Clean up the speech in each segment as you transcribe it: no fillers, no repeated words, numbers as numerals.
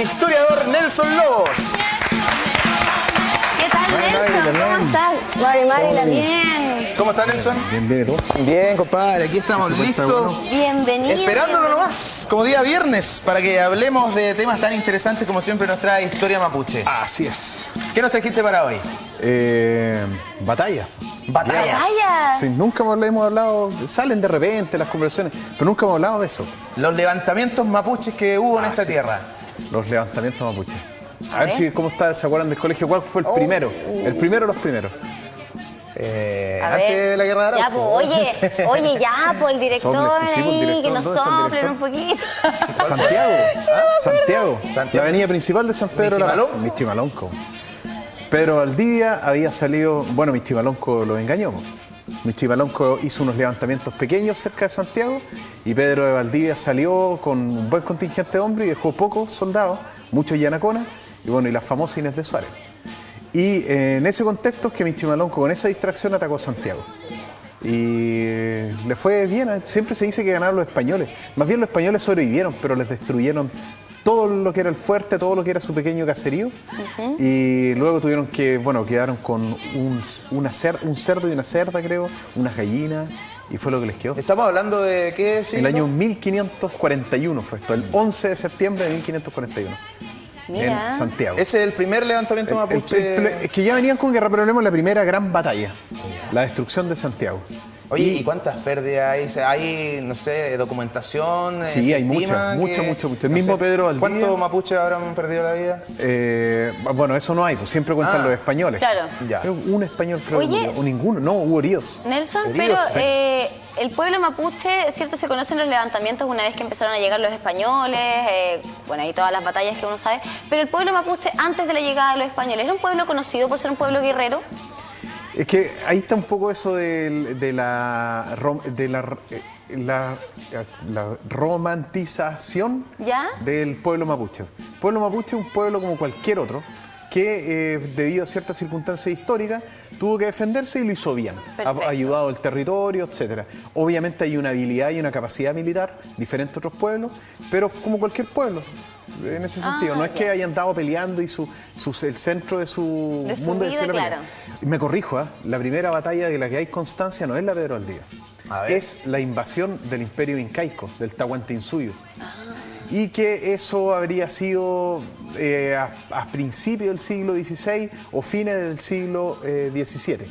historiador Nelson Lobos. ¿Qué tal, Nelson? ¿Cómo estás? Mari también. ¿Cómo estás, Nelson? Bien, bien, ¿y tú? Bien, compadre, aquí estamos listos. Bienvenido. Esperándolo nomás, como día viernes, para que hablemos de temas tan interesantes como siempre nos trae Historia Mapuche. Así es. ¿Qué nos trajiste para hoy? Batalla. Batallas. Batallas. Sí, nunca hemos hablado, salen de repente las conversaciones, pero nunca hemos hablado de eso. Los levantamientos mapuches que hubo en esta Así tierra. es. Los levantamientos mapuches. A ver ver. si cómo está, ¿se acuerdan del colegio? ¿Cuál fue el primero? El primero de los primeros. A Antes ver. de la guerra de Ya, Arauco. oye, ya, pues el director Soplen, sí, pues, el ahí, director, que nos ¿dónde está el soplen director? un poquito. Santiago. Santiago. Santiago. La avenida principal de San Pedro de la Paz. ¿Michimalonco? Michimalonco. Pedro Valdivia había salido, bueno, Michimalonco lo engañó. Michimalonco hizo unos levantamientos pequeños cerca de Santiago y Pedro de Valdivia salió con un buen contingente de hombres y dejó pocos soldados, muchos yanaconas y bueno, y la famosa Inés de Suárez. Y en ese contexto es que Michimalonco con esa distracción atacó a Santiago. Y le fue bien, siempre se dice que ganaron los españoles. Más bien los españoles sobrevivieron, pero les destruyeron todo lo que era el fuerte, todo lo que era su pequeño caserío. Y luego tuvieron que, bueno, quedaron con un cerdo y una cerda, creo, unas gallinas, y fue lo que les quedó. Estamos hablando de qué siglo? El año 1541 fue esto, el 11 de septiembre de 1541. Mira. En Santiago. Ese es el primer levantamiento mapuche. Es que ya venían con guerra, pero hablemos de la primera gran batalla, la destrucción de Santiago. Oye, ¿y cuántas pérdidas hay? ¿Hay, no sé, documentación? Sí, ¿Se hay estima mucha. que- El mismo Pedro Valdivia. ¿Cuántos mapuches habrán perdido la vida? Bueno, eso no hay, pues siempre cuentan los españoles. Claro. Ya. Un español creo que Oye. murió, o ninguno, no, hubo heridos. Nelson, Heridos, pero sí. el pueblo mapuche, ¿cierto? Se conocen los levantamientos una vez que empezaron a llegar los españoles, bueno, y todas las batallas que uno sabe, pero el pueblo mapuche, antes de la llegada de los españoles, ¿era un pueblo conocido por ser un pueblo guerrero? Es que ahí está un poco eso de la romantización ¿Ya? del pueblo mapuche. El pueblo mapuche es un pueblo como cualquier otro que debido a ciertas circunstancias históricas tuvo que defenderse y lo hizo bien. Perfecto. Ha ayudado el territorio, etcétera. Obviamente hay una habilidad y una capacidad militar diferente a otros pueblos, pero como cualquier pueblo. En ese sentido, no es que ya. hayan estado peleando y el centro de su De su mundo vida, sido la pelea. claro. Me corrijo, la primera batalla de la que hay constancia no es la Pedro Valdivia, A ver. es la invasión del imperio incaico, del Tahuantinsuyo. Y que eso habría sido a principios del siglo XVI o fines del siglo XVII.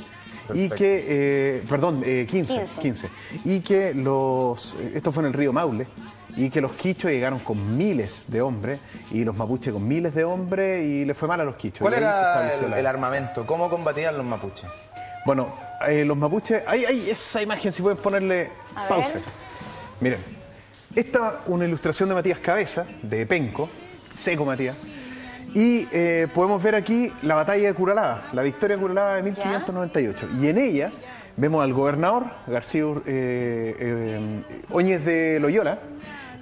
Y que, XV. Y que esto fue en el río Maule, y que los quichos llegaron con miles de hombres y los mapuches con miles de hombres y le fue mal a los quichos. ¿Cuál Y ahí se era estableció el armamento? ¿Cómo combatían los mapuches? Bueno, los mapuches, hay esa imagen, si pueden ponerle A pausa. ver. Miren, esta es una ilustración de Matías Cabeza, de Penco, seco Matías. Y podemos ver aquí la batalla de Curalaba, la victoria de Curalaba de 1598. Y en ella vemos al gobernador García Óñez de Loyola,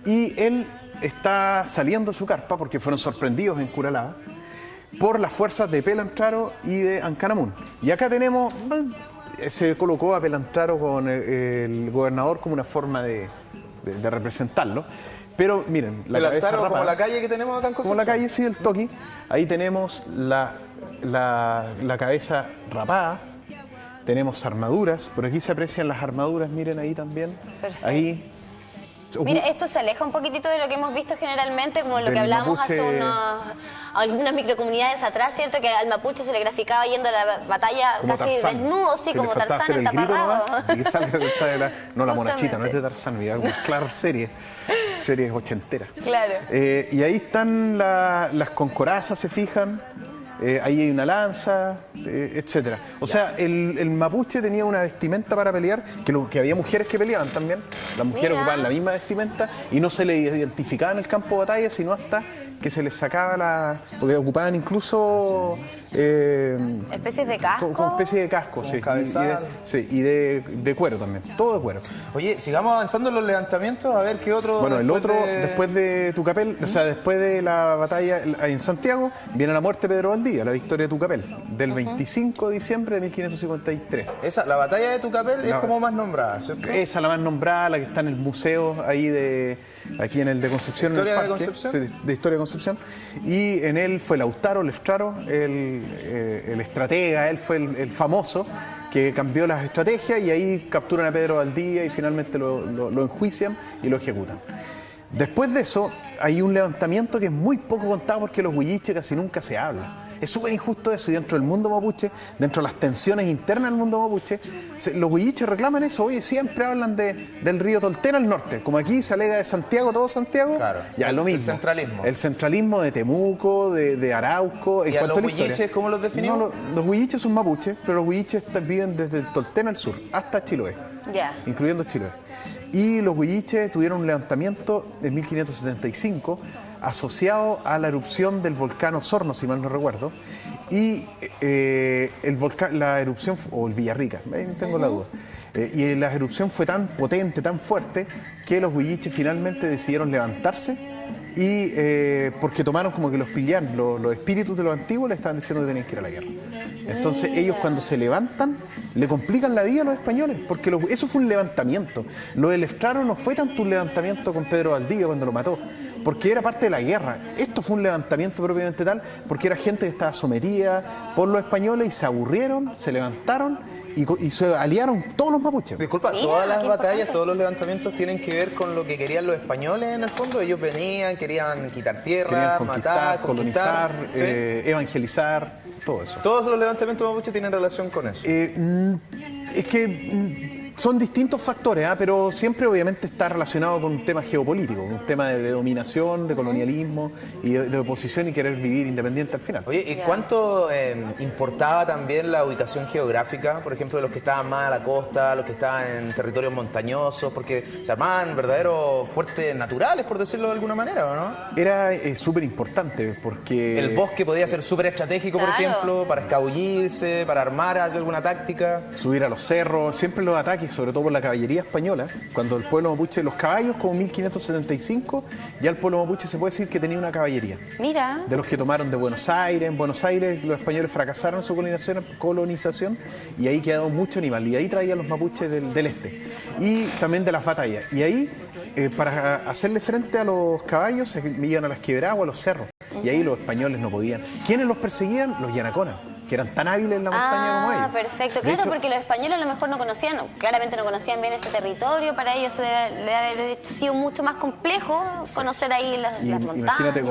y él está saliendo de su carpa porque fueron sorprendidos en Curalaba por las fuerzas de Pelantraro y de Ancanamun. Y acá tenemos, se colocó a Pelantraro con el gobernador como una forma de representarlo. Pero miren, la cabeza Pelantraro, como rapada, la calle que tenemos acá en como Concepción. la calle, sí, el Toqui. Ahí tenemos la cabeza rapada. Tenemos armaduras. Por aquí se aprecian las armaduras, miren ahí también. Perfecto. Ahí. Mira, esto se aleja un poquitito de lo que hemos visto generalmente, como lo Del que hablábamos mapuche. hace algunas microcomunidades atrás, ¿cierto? Que al mapuche se le graficaba yendo a la batalla Como casi Tarzán. desnudo, sí, Que como le faltaba Tarzán, hacer el el grito taparrabo. nomás, y que salga no la monachita, no es de Justamente. Tarzán, mira, claro, series ochenteras. Claro. Y ahí están las concorazas, se fijan. Ahí hay una lanza, etcétera. O sea, el mapuche tenía una vestimenta para pelear, que había mujeres que peleaban también. Las mujeres Mira. ocupaban la misma vestimenta y no se les identificaba en el campo de batalla, sino hasta que se les sacaba porque ocupaban incluso Especies de casco. como especie de casco, Como sí. cabezal. Y de cuero también, todo de cuero. Oye, sigamos avanzando en los levantamientos, a ver qué otro... Bueno, después de Tucapel, o sea, después de la batalla en Santiago, viene la muerte de Pedro Valdivia, la victoria de Tucapel, del 25 de diciembre de 1553. La batalla de Tucapel es como más nombrada, ¿cierto? Esa la más nombrada, la que está en el museo ahí aquí en el de Concepción. ¿Historia en el de parque, Concepción? sí, de Historia de Concepción. Concepción, y en él fue Lautaro Lestraro, el estratega, él fue el famoso que cambió las estrategias, y ahí capturan a Pedro Valdivia y finalmente lo enjuician y lo ejecutan. Después de eso hay un levantamiento que es muy poco contado porque los huilliches casi nunca se habla. Es súper injusto eso, y dentro del mundo mapuche, dentro de las tensiones internas del mundo mapuche, los huilliches reclaman eso. Oye, siempre hablan del río Tolten al norte, como aquí se alega de Santiago, todo Santiago, claro, ya lo mismo. El centralismo de Temuco, de Arauco. ¿Y a los huilliches cómo los definimos? No, los huilliches son mapuches, pero los huilliches viven desde el Tolten al sur, hasta Chiloé, incluyendo Chiloé. Y los huilliches tuvieron un levantamiento en 1575 asociado a la erupción del volcán Osorno, si mal no recuerdo, y la erupción, o el Villarrica, tengo la duda, y la erupción fue tan potente, tan fuerte, que los huilliches finalmente decidieron levantarse, y porque tomaron como que los pillaron, los espíritus de los antiguos le estaban diciendo que tenían que ir a la guerra. Entonces ellos cuando se levantan le complican la vida a los españoles, porque eso fue un levantamiento. Lo del Lestraro no fue tanto un levantamiento con Pedro Valdivia cuando lo mató, porque era parte de la guerra. Esto fue un levantamiento propiamente tal, porque era gente que estaba sometida por los españoles y se aburrieron, se levantaron y se aliaron todos los mapuches. Disculpa, todas las batallas, todos los levantamientos tienen que ver con lo que querían los españoles en el fondo. Ellos venían, querían quitar tierra, matar, colonizar, ¿sí? Evangelizar, todo eso. Todos los levantamientos mapuches tienen relación con eso. Es que son distintos factores, pero siempre obviamente está relacionado con un tema geopolítico, un tema de dominación, de colonialismo y de oposición y querer vivir independiente al final. Oye, ¿y cuánto importaba también la ubicación geográfica, por ejemplo, de los que estaban más a la costa, los que estaban en territorios montañosos, porque se armaban verdaderos fuertes naturales, por decirlo de alguna manera, ¿o no? Era súper importante porque... El bosque podía ser súper estratégico, por ejemplo, para escabullirse, para armar alguna táctica. Subir a los cerros, siempre los ataques, sobre todo por la caballería española, cuando el pueblo mapuche, los caballos, como 1575, ya el pueblo mapuche se puede decir que tenía una caballería. Mira. De los que tomaron de Buenos Aires. En Buenos Aires los españoles fracasaron en su colonización y ahí quedó mucho animal. Y ahí traían los mapuches del este. Y también de las batallas. Y ahí, para hacerle frente a los caballos, se iban a las quebradas o a los cerros. Y ahí los españoles no podían. ¿Quiénes los perseguían? Los yanaconas, que eran tan hábiles en la montaña como ellos. Ah, perfecto. Claro, porque los españoles a lo mejor no conocían, claramente no conocían bien este territorio, para ellos le debe haber sido mucho más complejo conocer ahí las montañas. Imagínate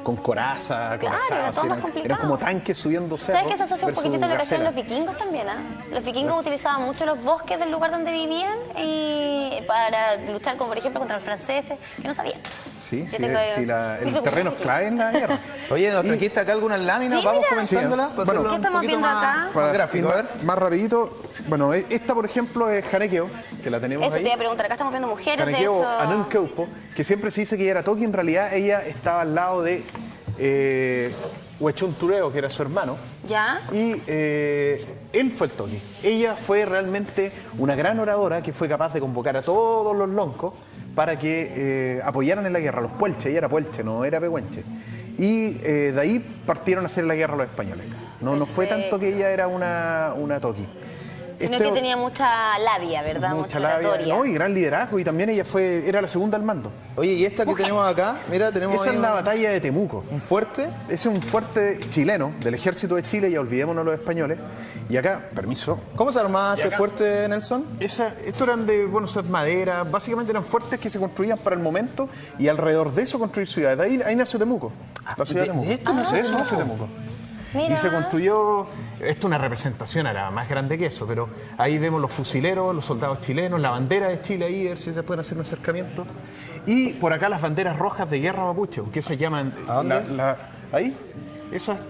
con coraza, claro, era todo más complicado. Eran como tanques subiendo cerros. ¿Sabes que se asocia un poquitito a lo que hacían los vikingos también? Los vikingos utilizaban mucho los bosques del lugar donde vivían y para luchar, como por ejemplo, contra los franceses, que no sabían. Sí, el terreno es clave en la guerra. Oye, ¿nos trajiste acá algunas láminas? Sí, vamos mira. comentándolas. Sí, ¿qué estamos viendo acá? Para gráfico, más rapidito, bueno, esta por ejemplo es Janequeo, que la tenemos Eso ahí. te iba a preguntar, acá estamos viendo mujeres, Janequeo de hecho. Anankeupo, que siempre se dice que ella era Toki, en realidad ella estaba al lado de Huechún Tureo, que era su hermano. ¿Ya? Y él fue el Toki. Ella fue realmente una gran oradora que fue capaz de convocar a todos los loncos para que apoyaran en la guerra, los puelches. Ella era puelche, no era pehuenche. Y de ahí partieron a hacer la guerra los españoles. No fue tanto que ella era una Toki. Sino que tenía mucha labia, ¿verdad? Mucha labia, oratoria. ¿no? Y gran liderazgo, y también ella era la segunda al mando. Oye, ¿y esta que tenemos acá? Mira, tenemos Esa ahí es la batalla de Temuco. ¿Un fuerte? Ese es un fuerte chileno, del ejército de Chile, ya olvidémonos los españoles. Y acá, permiso. ¿Cómo se armaba ese fuerte, Nelson? Estos eran de, esas maderas, básicamente eran fuertes que se construían para el momento y alrededor de eso construir ciudades. Ahí nació Temuco, la ciudad de Temuco. ¿De esto nació Temuco? Mira. Y se construyó, esto es una representación, era más grande que eso, pero ahí vemos los fusileros, los soldados chilenos, la bandera de Chile ahí, a ver si se pueden hacer un acercamiento. Y por acá las banderas rojas de guerra mapuche, que se llaman... ¿A dónde? Ahí. Esas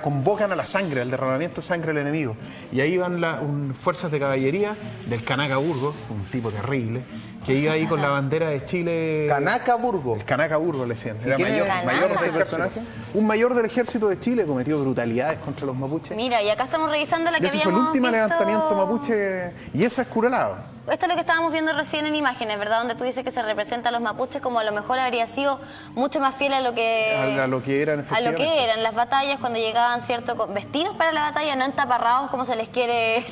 convocan a la sangre, al derramamiento de sangre del enemigo. Y ahí van fuerzas de caballería del Canaca Burgos, un tipo terrible, que iba ahí con la bandera de Chile. Canaca Burgos. El Canaca Burgos le decían. Era mayor ese personaje. Un mayor del ejército de Chile, cometió brutalidades contra los mapuches. Mira, y acá estamos revisando la que ese habíamos fue el último visto... levantamiento mapuche. Y esa es Curalaba. esto es lo que estábamos viendo recién en imágenes, ¿verdad? Donde tú dices que se representa a los mapuches como a lo mejor habría sido mucho más fiel a lo que... A lo que eran, a lo que efectivamente. eran las batallas cuando llegaban, ¿cierto? Vestidos para la batalla, no entaparrados como se les quiere,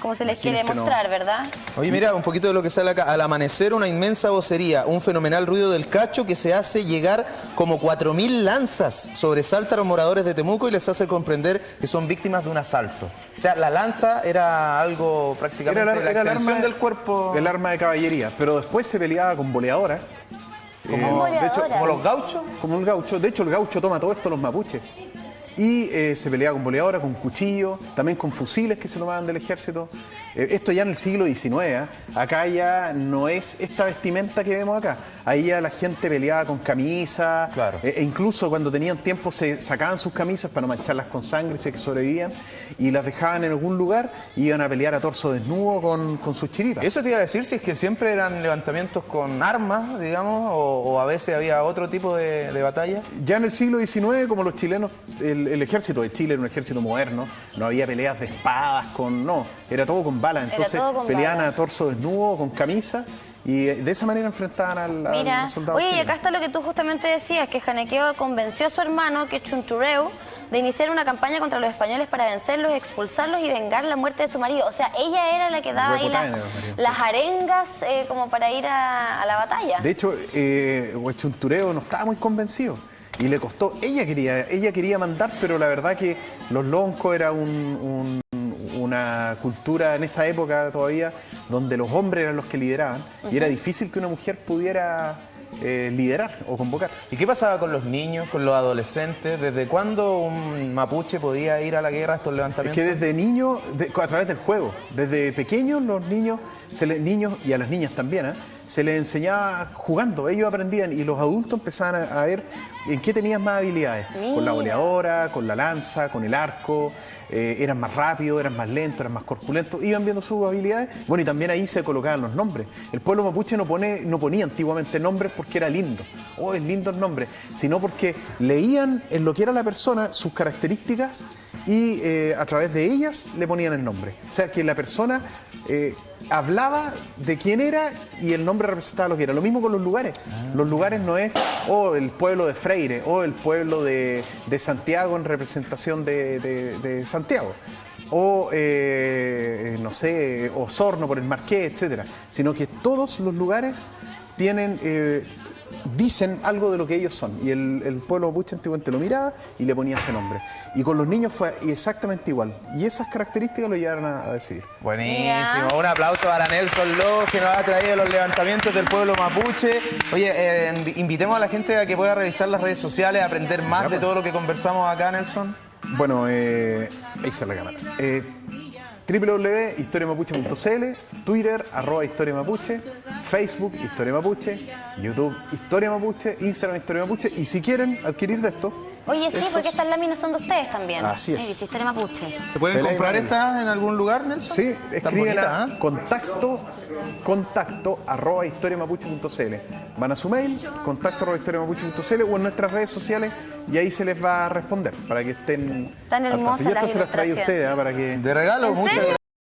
como se les quiere Imagínense, mostrar, ¿verdad? Oye, mira, un poquito de lo que sale acá. Al amanecer, una inmensa vocería, un fenomenal ruido del cacho que se hace llegar como 4.000 lanzas. Sobresalta a los moradores de Temuco y les hace comprender que son víctimas de un asalto. O sea, la lanza era algo prácticamente la extensión del cuerpo. El arma de caballería, pero después se peleaba con boleadora. Como de hecho, Como los gauchos. como el gaucho. De hecho, el gaucho toma todo esto, los mapuches. Y se peleaba con boleadora, con cuchillo, también con fusiles que se tomaban del ejército. Esto ya en el siglo XIX, ¿eh? Acá ya no es esta vestimenta que vemos acá. Ahí ya la gente peleaba con camisas, Claro. e incluso cuando tenían tiempo se sacaban sus camisas para no mancharlas con sangre, si es que sobrevivían, y las dejaban en algún lugar y iban a pelear a torso desnudo con sus chiripas. Eso te iba a decir, si es que siempre eran levantamientos con armas, digamos, o a veces había otro tipo de batalla. Ya en el siglo XIX, como los chilenos, el ejército de Chile era un ejército moderno, no había peleas de espadas, no, era todo con balas, entonces todo con peleaban balas. a torso desnudo, con camisa, y de esa manera enfrentaban Mira, al soldado oye, y chileno. acá está lo que tú justamente decías, que Janequeo convenció a su hermano, que es Chuntureu, de iniciar una campaña contra los españoles para vencerlos, expulsarlos y vengar la muerte de su marido. O sea, ella era la que daba ahí Huecotaina, María, sí. las arengas como para ir a la batalla. De hecho, Huechuntureo no estaba muy convencido y le costó. Ella quería mandar, pero la verdad que los loncos era una cultura en esa época todavía donde los hombres eran los que lideraban y era difícil que una mujer pudiera liderar o convocar. ¿Y qué pasaba con los niños, con los adolescentes? ¿Desde cuándo un mapuche podía ir a la guerra a estos Es levantamientos? que desde niños, a través del juego, desde pequeños los niños, niños y a las niñas también, se les enseñaba jugando, ellos aprendían y los adultos empezaban a ver en qué tenían más habilidades, con la boleadora, con la lanza, con el arco, eran más rápidos, eran más lentos, eran más corpulentos, iban viendo sus habilidades, bueno, y también ahí se colocaban los nombres. El pueblo mapuche no ponía antiguamente nombres porque era lindo, es lindo el nombre, sino porque leían en lo que era la persona sus características y a través de ellas le ponían el nombre. O sea, que la persona hablaba de quién era y el nombre representaba lo que era. Lo mismo con los lugares. Los lugares no es el pueblo de Freire o el pueblo de Santiago en representación de Santiago. O, no sé, Osorno por el Marqués, etcétera. Sino que todos los lugares tienen... dicen algo de lo que ellos son y el pueblo mapuche antiguamente lo miraba y le ponía ese nombre y con los niños fue exactamente igual y esas características lo llevaron a decidir. Buenísimo, un aplauso para Nelson López que nos ha traído los levantamientos del pueblo mapuche. Oye, invitemos a la gente a que pueda revisar las redes sociales, aprender más de todo lo que conversamos acá, Nelson. Bueno, ahí está la cámara. www.historiamapuche.cl, Twitter, @historiamapuche, Facebook, Historia Mapuche, YouTube, Historia Mapuche, Instagram, Historia Mapuche. Y si quieren adquirir de esto... Oye, sí, porque estas láminas son de ustedes también. Así es. Sí, dice Historia Mapuche. ¿Se pueden Belén, comprar Belén. estas en algún lugar, Nelson? Sí, Están escriben bonitas, a contacto @historiamapuche.cl. Van a su mail, contacto@historiamapuche.cl o en nuestras redes sociales y ahí se les va a responder para que estén Tan al tanto. hermosas Yo estas las se las traí a ilustraciones. ustedes para que... De regalo, ¿En muchas serio? gracias.